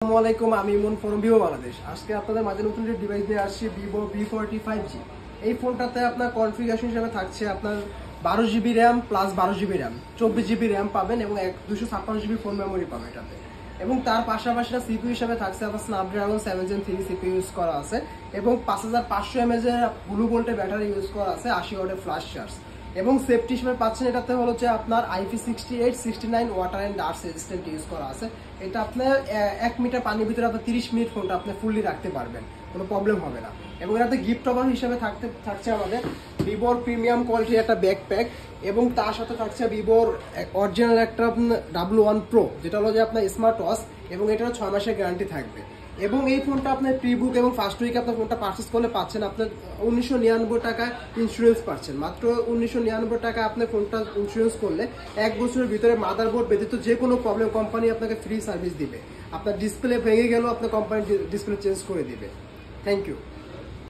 আসসালামু আলাইকুম, আমি ইমন ফ্রম ভিভো বাংলাদেশ। আজকে আপনাদের মাঝে নতুন যে ডিভাইস নিয়ে আসছি, ভিভো V45G। এই ফোনটাতে আপনার কনফিগারেশন হিসেবে থাকছে আপনার 12GB RAM plus 12GB RAM, 24GB RAM পাবেন এবং 256GB ফোন মেমোরি পাবেন এটাতে। এবং তার পাশাপাশি সিপিইউ হিসেবে থাকছে আপনার স্ন্যাপড্রাগন 7 Gen 3 সিপিইউ ইউজ করা আছে এবং 5500 mAh এর ব্লু ভোল্টের ব্যাটারি ইউজ করা আছে, 80 ওয়াটের ফ্ল্যাশ চার্জ। এবং সেফটি হিসেবে পাচ্ছেন এটাতে হলো যে আপনার IP68 69 water and dust resistant use করা আছে। এটা আপনার 1 মিটার পানির ভিতরে আপনার 30 মিনিট ফোনটা আপনি ফুললি রাখতে পারবেন, কোনো প্রবলেম হবে না। এবং এটাতে গিফট কভার হিসেবে থাকছে আমাদের ভিভোর প্রিমিয়াম কোয়ালিটির একটা ব্যাকপ্যাক এবং তার সাথে থাকছে ভিভোর অরিজিনাল একটা W1 Pro, যেটা হলো যে আপনার স্মার্ট ওয়াচ এবং এটারও 6 মাসের গ্যারান্টি থাকবে। এবং এই ফোনটা আপনার প্রি বুক এবং ফার্স্ট উইকে আপনার ফোনটা পারচেস করলে পাচ্ছেন আপনার 1999 টাকায় ইন্স্যুরেন্স পাচ্ছেন। মাত্র 1999 টাকা আপনার ফোনটা ইন্স্যুরেন্স করলে 1 বছরের ভিতরে মাদারবোর্ড ব্যতীত যে কোনো প্রবলেম কোম্পানি আপনাকে ফ্রি সার্ভিস দিবে। আপনার ডিসপ্লে ভেঙে গেলেও আপনার কোম্পানি ডিসপ্লে চেঞ্জ করে দিবে। Thank you.